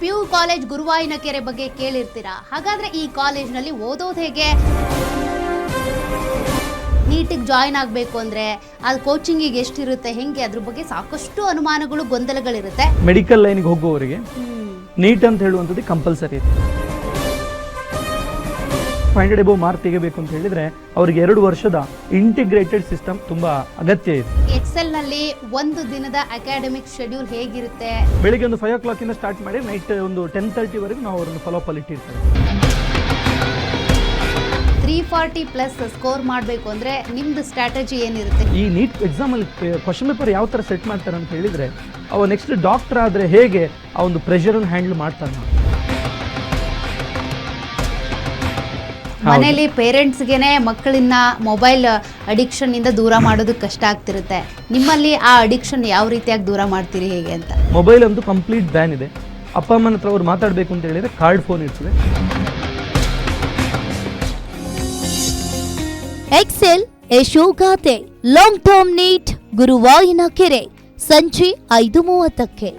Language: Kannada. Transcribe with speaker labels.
Speaker 1: PU ಕಾಲೇಜ್ ಗುರುವಾಯಿನಕೆರೆ ಬಗ್ಗೆ ಕೇಳಿರ್ತೀರಾ. ಹಾಗಾದ್ರೆ ಈ ಕಾಲೇಜ್ನಲ್ಲಿ ಓದೋದು ಹೇಗೆ? ನೀಟಿಗೆ ಜಾಯಿನ್ ಆಗಬೇಕು ಅಂದರೆ ಅದು ಕೋಚಿಂಗಿಗೆ ಎಷ್ಟಿರುತ್ತೆ, ಹೆಂಗೆ, ಅದ್ರ ಬಗ್ಗೆ ಸಾಕಷ್ಟು ಅನುಮಾನಗಳು, ಗೊಂದಲಗಳಿರುತ್ತೆ.
Speaker 2: ಮೆಡಿಕಲ್ ಲೈನ್ಗೆ ಹೋಗುವವರಿಗೆ ನೀಟ್ ಅಂತ ಹೇಳುವಂಥದ್ದು ಕಂಪಲ್ಸರಿ ಇದೆ. 500 ಎಬೋ ಮಾರ್ಕ್ ತೆಗಿಬೇಕು ಅಂತ ಹೇಳಿದ್ರೆ ಅವ್ರಿಗೆ 2 ವರ್ಷದ ಇಂಟಿಗ್ರೇಟೆಡ್ ಸಿಸ್ಟಮ್ ತುಂಬಾ ಅಗತ್ಯ ಇದೆ.
Speaker 1: ಎಕ್ಸೆಲ್ ನಲ್ಲಿ ಒಂದು ದಿನದ ಅಕಾಡೆಮಿಕ್ ಶೆಡ್ಯೂಲ್ ಹೇಗಿರುತ್ತೆ?
Speaker 2: ಬೆಳಿಗ್ಗೆ ಒಂದು 5 o'clock ಇಂದ ಸ್ಟಾರ್ಟ್ ಮಾಡಿ ನೈಟ್ ಒಂದು 10:30 ವರೆಗೂ ನಾವು ಅವರನ್ನು ಫಾಲೋ ಅಪ್ ಅಲ್ಲಿ ಇಟ್ಟಿರ್ತಾರೆ.
Speaker 1: 340+ ಸ್ಕೋರ್ ಮಾಡಬೇಕು ಅಂದ್ರೆ ನಿಮ್ದು ಸ್ಟ್ರಾಟಜಿ ಏನಿರುತ್ತೆ?
Speaker 2: ಈ ನೀಟ್ ಎಕ್ಸಾಮ್ ಅಲ್ಲಿ ಕ್ವಶನ್ ಪೇಪರ್ ಯಾವ ತರ ಸೆಟ್ ಮಾಡ್ತಾರೆ ಅಂತ ಹೇಳಿದ್ರೆ ಅವ ನೆಕ್ಸ್ಟ್ ಡಾಕ್ಟರ್ ಆದ್ರೆ ಹೇಗೆ ಆ ಒಂದು ಪ್ರೆಷರ್ ಅನ್ನು ಹ್ಯಾಂಡಲ್ ಮಾಡ್ತಾನೆ.
Speaker 1: ಮನೇಲಿ ಪೇರೆಂಟ್ಸ್ಗೆನೆ ಮಕ್ಕಳನ್ನ ಮೊಬೈಲ್ ಅಡಿಕ್ಷನ್ ಇಂದ ದೂರ ಮಾಡೋದು ಕಷ್ಟ ಆಗ್ತಿರುತ್ತೆ. ನಿಮ್ಮಲ್ಲಿ ಆ ಅಡಿಕ್ಷನ್ ಯಾವ ರೀತಿಯಾಗಿ ದೂರ ಮಾಡ್ತೀರಿ, ಹೇಗೆ ಅಂತ?
Speaker 2: ಮೊಬೈಲ್ ಒಂದು ಕಂಪ್ಲೀಟ್ ಬ್ಯಾನ್ ಇದೆ. ಅಪ್ಪ ಅಮ್ಮನ ಹತ್ರ ಅವ್ರು ಮಾತಾಡಬೇಕು ಅಂತ ಹೇಳಿದ್ರೆ ಕಾರ್ಡ್ ಫೋನ್ ಇರ್ತದೆ.
Speaker 3: ಎಕ್ಸೆಲ್ ಯಶೋಗಾಥೆ ಲಾಂಗ್ ಟರ್ಮ್ ನೀಟ್ ಗುರುವಾಯಿನಕೆರೆ ಸಂಜೆ 5:30ಕ್ಕೆ.